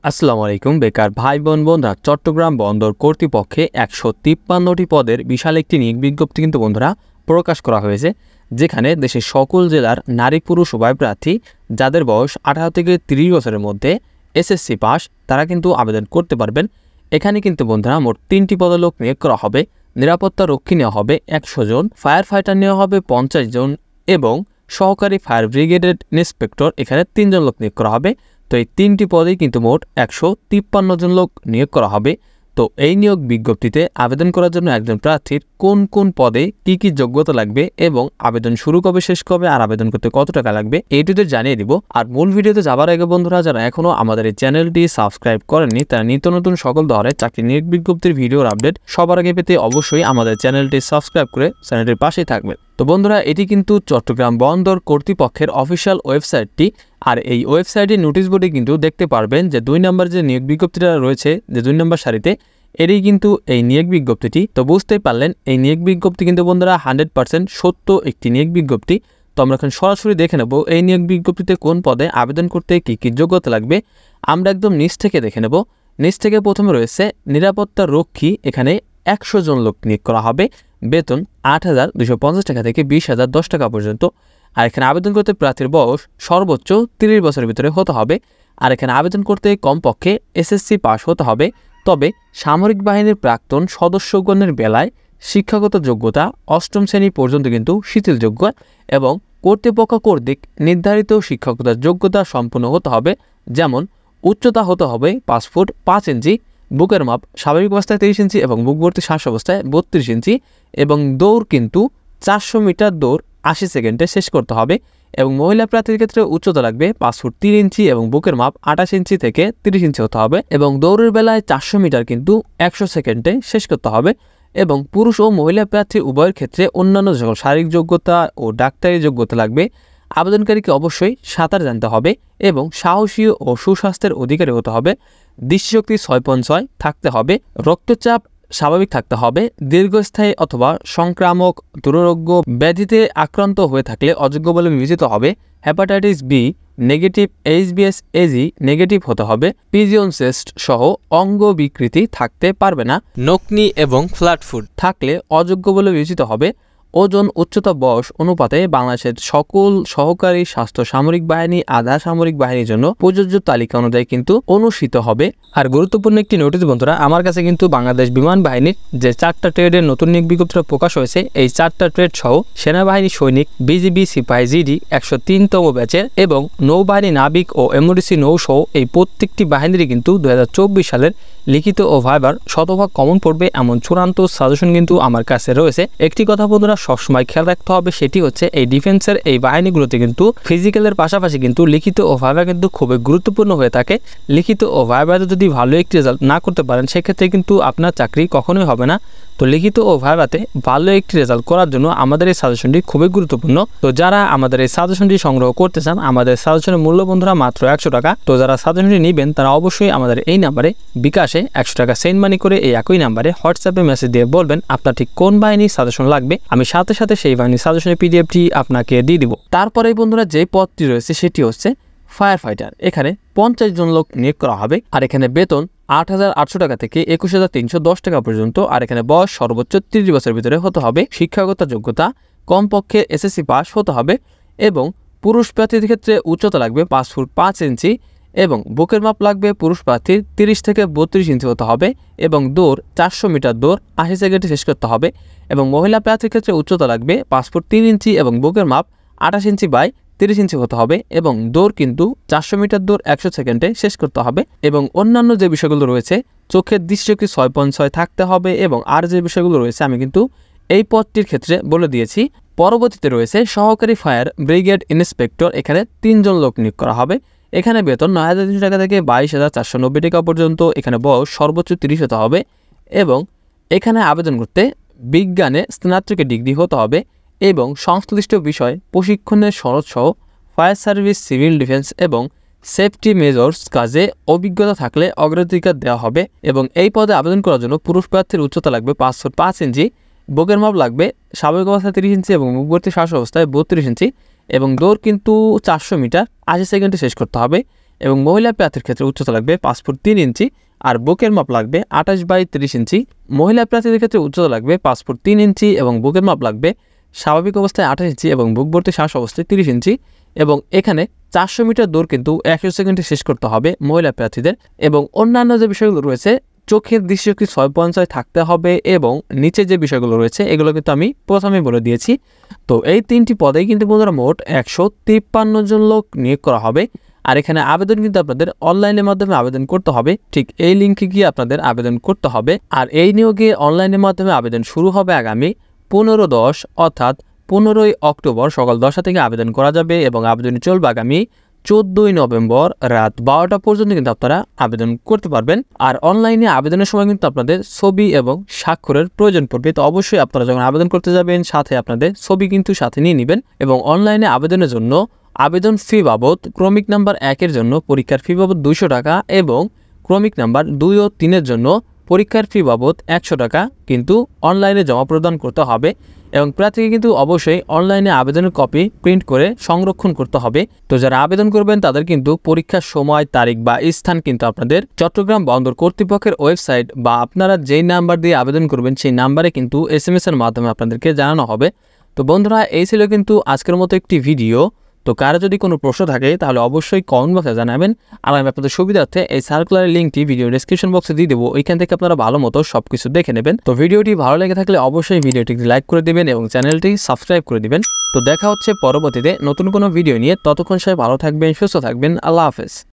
আসসালামু আলাইকুম বেকার ভাই বন্ধুরা, চট্টগ্রাম বন্দর কর্তৃপক্ষে 153টি পদের বিশাল একটি নিয়োগ বিজ্ঞপ্তি কিন্তু বন্ধুরা প্রকাশ করা হয়েছে, যেখানে দেশের সকল জেলার নারী পুরুষ উভয় প্রার্থী যাদের বয়স 18 থেকে 30 বছরের মধ্যে এসএসসি পাস তারা কিন্তু আবেদন করতে পারবেন। এখানে কিন্তু বন্ধুরা মোট 3টি পদলোক নিয়োগ করা হবে। নিরাপত্তা রক্ষী নেওয়া হবে 100 জন, ফায়ার ফাইটার নেওয়া হবে 50 জন এবং সহকারী ফায়ার ব্রিগেডের ইন্সপেক্টর এখানে 3 জন লোক নিয়োগ করা হবে। তো এই 3টি পদেই কিন্তু মোট 153 জন লোক নিয়োগ করা হবে। তো এই নিয়োগ বিজ্ঞপ্তিতে আবেদন করার জন্য একজন প্রার্থীর কোন কোন পদে কি কি যোগ্যতা লাগবে এবং আবেদন শুরু কবে শেষ কবে আর আবেদন করতে কত টাকা লাগবে এইটুকু জানিয়ে দিব। আর মূল ভিডিওতে যাবার আগে বন্ধুরা, যারা এখনো আমাদের এই চ্যানেলটি সাবস্ক্রাইব করেননি তারা নিত্য নতুন সকল ধরনের চাকরি নিয়োগ বিজ্ঞপ্তির ভিডিওর আপডেট সবার আগে পেতে অবশ্যই আমাদের চ্যানেলটি সাবস্ক্রাইব করে চ্যানেলটির পাশেই থাকবেন। তো বন্ধুরা, এটি কিন্তু চট্টগ্রাম বন্দর কর্তৃপক্ষের অফিসিয়াল ওয়েবসাইটটি। আর এই ওয়েবসাইটের নোটিশ বোর্ডে কিন্তু দেখতে পারবেন যে 2 নম্বর যে নিয়োগ বিজ্ঞপ্তিটা রয়েছে, যে 2 নম্বর সারিতে এরই কিন্তু এই নিয়োগ বিজ্ঞপ্তিটি। তো বুঝতেই পারলেন এই নিয়োগ বিজ্ঞপ্তি কিন্তু বন্ধুরা 100% সত্য একটি নিয়োগ বিজ্ঞপ্তি। তো আমরা এখন সরাসরি দেখে নেব এই নিয়োগ বিজ্ঞপ্তিতে কোন পদে আবেদন করতে কি কি যোগ্যতা লাগবে। আমরা একদম নিচ থেকে দেখে নেব। নিচ থেকে প্রথমে রয়েছে নিরাপত্তা রক্ষী, এখানে 100 জন লোক নিয়োগ করা হবে। বেতন 8,250 টাকা থেকে 20,010 টাকা পর্যন্ত। আর এখানে আবেদন করতে প্রার্থীর বয়স সর্বোচ্চ 30 বছরের ভিতরে হতে হবে। আর এখানে আবেদন করতে কমপক্ষে এসএসসি পাস হতে হবে। তবে সামরিক বাহিনীর প্রাক্তন সদস্যগণের বেলায় শিক্ষাগত যোগ্যতা 8ম শ্রেণী পর্যন্ত কিন্তু শিথিলযোগ্য এবং কর্তৃপক্ষ কর্তৃক নির্ধারিত শিক্ষকতার যোগ্যতা সম্পন্ন হতে হবে। যেমন উচ্চতা হতে হবে 5 ফুট 5 ইঞ্চি, বুকের মাপ স্বাভাবিক অবস্থায় 30 ইঞ্চি এবং বুকভর্তি শ্বাস অবস্থায় 32 ইঞ্চি এবং দৌড় কিন্তু 400 মিটার দৌড় 80 সেকেন্ডে শেষ করতে হবে। এবং মহিলা প্রার্থীর ক্ষেত্রে উচ্চতা লাগবে 5 ফুট 3 ইঞ্চি এবং বুকের মাপ 28 ইঞ্চি থেকে 30 ইঞ্চি হতে হবে এবং দৌড়ের বেলায় 400 মিটার কিন্তু 100 সেকেন্ডে শেষ করতে হবে। এবং পুরুষ ও মহিলা প্রার্থী উভয়ের ক্ষেত্রে অন্যান্য সকল শারীরিক যোগ্যতা ও ডাক্তারি যোগ্যতা লাগবে। আবেদনকারীকে অবশ্যই সাঁতার জানতে হবে এবং সাহসী ও সুস্বাস্থ্যের অধিকারী হতে হবে। দৃষ্টিশক্তি 6.6 থাকতে হবে। রক্তচাপ স্বাভাবিক থাকতে হবে। দীর্ঘস্থায়ী অথবা সংক্রামক দুরারোগ্য ব্যাধিতে আক্রান্ত হয়ে থাকলে অযোগ্য বলে বিবেচিত হবে। Hepatitis B negative, HBS AG negative হতে হবে। পিজিয়ন চেস্ট সহ অঙ্গ বিকৃতি থাকতে পারবে না। নকনি এবং ফ্ল্যাট ফুট থাকলে অযোগ্য বলে বিবেচিত হবে। ওজন, উচ্চতা, বয়স অনুপাতে বাংলাদেশের সকল সহকারী স্বাস্থ্য সামরিক বাহিনী আধা সামরিক বাহিনীর জন্য প্রযোজ্য তালিকা অনুযায়ী কিন্তু অনুষ্ঠিত হবে। আর গুরুত্বপূর্ণ একটি নোটিশ বন্ধুরা, আমার কাছে কিন্তু বাংলাদেশ বিমান বাহিনীর যে 4টা ট্রেডের নতুন নিয়োগ বিজ্ঞপ্তিটা প্রকাশ হয়েছে, এই 4টা ট্রেড সহ সেনাবাহিনী সৈনিক, বিজিবি সিপাহী জিডি 103তম ব্যাচের এবং নৌবাহিনী নাবিক ও এমওডিসি নৌ সহ এই প্রত্যেকটি বাহিনীরই কিন্তু 2024 সালের লিখিত ও ভাইবার শতভাগ কমন পড়বে এমন চূড়ান্ত সাজেশন কিন্তু আমার কাছে রয়েছে। একটি কথা বন্ধুরা সবসময় খেয়াল রাখতে হবে, সেটি হচ্ছে এই ডিফেন্সের এই বাহিনীগুলোতে কিন্তু ফিজিক্যালের পাশাপাশি কিন্তু লিখিত ও ভাইবা কিন্তু খুবই গুরুত্বপূর্ণ হয়ে থাকে। লিখিত ও ভাইবাতে যদি ভালো একটি রেজাল্ট না করতে পারেন সেক্ষেত্রে কিন্তু আপনার চাকরি কখনোই হবে না। তো লিখিত ও ভাইবাতে ভালো একটি রেজাল্ট করার জন্য আমাদের এই সাজেশনটি খুবই গুরুত্বপূর্ণ। তো যারা আমাদের এই সাজেশনটি সংগ্রহ করতে চান, আমাদের সাজেশনের মূল্য বন্ধুরা মাত্র 100 টাকা। তো যারা সাজেশনটি নেবেন তারা অবশ্যই আমাদের এই নাম্বারে বিকাশে 100 টাকা সেন্ড মানি করে এই একই নাম্বারে হোয়াটসঅ্যাপে মেসেজ দিয়ে বলবেন আপনার ঠিক কোন বাহিনীর সাজেশন লাগবে। আমি সাথে সাথে সেই বাহিনীর সাজেশনের পিডিএফটি আপনাকে দিয়ে দিব। তারপরে বন্ধুরা যে পদটি রয়েছে সেটি হচ্ছে ফায়ার ফাইটার। এখানে 50 জন লোক নিয়োগ করা হবে। আর এখানে বেতন 8,800 টাকা থেকে 21,310 টাকা পর্যন্ত। আর এখানে বয়স সর্বোচ্চ 30 বছরের ভিতরে হতে হবে। শিক্ষাগত যোগ্যতা কমপক্ষে এসএসসি পাস হতে হবে এবং পুরুষ প্রার্থীদের ক্ষেত্রে উচ্চতা লাগবে 5 ফুট 5 ইঞ্চি এবং বুকের মাপ লাগবে পুরুষ প্রার্থীর 30 থেকে 32 ইঞ্চি হতে হবে এবং দৌড় 400 মিটার দৌড় 80 সেকেন্ডে শেষ করতে হবে এবং মহিলা প্রার্থীর ক্ষেত্রে উচ্চতা লাগবে 5 ফুট 3 ইঞ্চি এবং বুকের মাপ 28 ইঞ্চি বাই 30 ইঞ্চি হতে হবে এবং দৌড় কিন্তু 400 মিটার দৌড় 100 সেকেন্ডে শেষ করতে হবে। এবং অন্যান্য যে বিষয়গুলো রয়েছে, চোখের দৃষ্টিশক্তি 6.6 থাকতে হবে এবং আর যে বিষয়গুলো রয়েছে আমি কিন্তু এই পদটির ক্ষেত্রে বলে দিয়েছি। পরবর্তীতে রয়েছে সহকারী ফায়ার ব্রিগেড ইন্সপেক্টর। এখানে 3 জন লোক নিয়োগ করা হবে। এখানে বেতন 9,300 টাকা থেকে 22,490 টাকা পর্যন্ত। এখানে বয়স সর্বোচ্চ 30 হতে হবে এবং এখানে আবেদন করতে বিজ্ঞানে স্নাতকের ডিগ্রি হতে হবে এবং সংশ্লিষ্ট বিষয় প্রশিক্ষণের সনদ সহ ফায়ার সার্ভিস, সিভিল ডিফেন্স এবং সেফটি মেজর্স কাজে অভিজ্ঞতা থাকলে অগ্রাধিকার দেওয়া হবে। এবং এই পদে আবেদন করার জন্য পুরুষ প্রার্থীর উচ্চতা লাগবে 5 ফুট 5 ইঞ্চি, বুকের মাপ লাগবে স্বাভাবিক অবস্থায় 30 ইঞ্চি এবং মুখভর্তি শ্বাস অবস্থায় 32 ইঞ্চি এবং দৌড় কিন্তু 400 মিটার 80 সেকেন্ডে শেষ করতে হবে এবং মহিলা প্রার্থীর ক্ষেত্রে উচ্চতা লাগবে 5 ফুট 3 ইঞ্চি আর বুকের মাপ লাগবে 28/30 ইঞ্চি। মহিলা প্রার্থীদের ক্ষেত্রে উচ্চতা লাগবে 5 ফুট 3 ইঞ্চি এবং বুকের মাপ লাগবে স্বাভাবিক অবস্থায় 28 ইঞ্চি এবং বুক ভর্তি শ্বাস অবস্থায় 30 ইঞ্চি। এবং এখানে 400 মিটার দৌড় কিন্তু 100 সেকেন্ডে শেষ করতে হবে মহিলা প্রার্থীদের। এবং অন্যান্য যে বিষয়গুলো রয়েছে, চোখের দৃষ্টিশক্তি 6.6 থাকতে হবে এবং নিচে যে বিষয়গুলো রয়েছে এগুলো কিন্তু আমি প্রথমে বলে দিয়েছি। তো এই 3টি পদেই কিন্তু বন্ধুরা মোট 153 জন লোক নিয়োগ করা হবে। আর এখানে আবেদন কিন্তু আপনাদের অনলাইনের মাধ্যমে আবেদন করতে হবে, ঠিক এই লিঙ্কে গিয়ে আপনাদের আবেদন করতে হবে। আর এই নিয়োগে অনলাইনের মাধ্যমে আবেদন শুরু হবে আগামী 15/10 অর্থাৎ 15ই অক্টোবর সকাল 10টা থেকে আবেদন করা যাবে এবং আবেদন চলবে আগামী 14ই নভেম্বর রাত 12টা পর্যন্ত কিন্তু আপনারা আবেদন করতে পারবেন। আর অনলাইনে আবেদনের সময় কিন্তু আপনাদের ছবি এবং স্বাক্ষরের প্রয়োজন পড়বে। তো অবশ্যই আপনারা যখন আবেদন করতে যাবেন সাথে আপনাদের ছবি কিন্তু সাথে নিয়ে নেবেন। এবং অনলাইনে আবেদনের জন্য আবেদন ফি বাবদ ক্রমিক নাম্বার 1-এর জন্য পরীক্ষার ফি বাবদ 200 টাকা এবং ক্রমিক নাম্বার 2 ও 3-এর জন্য পরীক্ষার ফি বাবদ 100 টাকা কিন্তু অনলাইনে জমা প্রদান করতে হবে। এবং প্রার্থীকে কিন্তু অবশ্যই অনলাইনে আবেদনের কপি প্রিন্ট করে সংরক্ষণ করতে হবে। তো যারা আবেদন করবেন তাদের কিন্তু পরীক্ষার সময়, তারিখ বা স্থান কিন্তু আপনাদের চট্টগ্রাম বন্দর কর্তৃপক্ষের ওয়েবসাইট বা আপনারা যেই নাম্বার দিয়ে আবেদন করবেন সেই নাম্বারে কিন্তু SMS এর মাধ্যমে আপনাদেরকে জানানো হবে। তো বন্ধুরা, এই ছিল কিন্তু আজকের মতো একটি ভিডিও। তো কারো যদি কোনো প্রশ্ন থাকে তাহলে অবশ্যই কমেন্ট বক্সে জানাবেন। আর আমি আপনাদের সুবিধার্থে এই সার্কুলারের লিঙ্কটি ভিডিও ডেসক্রিপশন বক্সে দিয়ে দেবো, ওইখান থেকে আপনারা ভালো মতো সবকিছু দেখে নেবেন। তো ভিডিওটি ভালো লেগে থাকলে অবশ্যই ভিডিওটি লাইক করে দিবেন এবং চ্যানেলটি সাবস্ক্রাইব করে দিবেন। তো দেখা হচ্ছে পরবর্তীতে নতুন কোনো ভিডিও নিয়ে। ততক্ষণ সবাই ভালো থাকবেন, সুস্থ থাকবেন। আল্লাহ হাফেজ।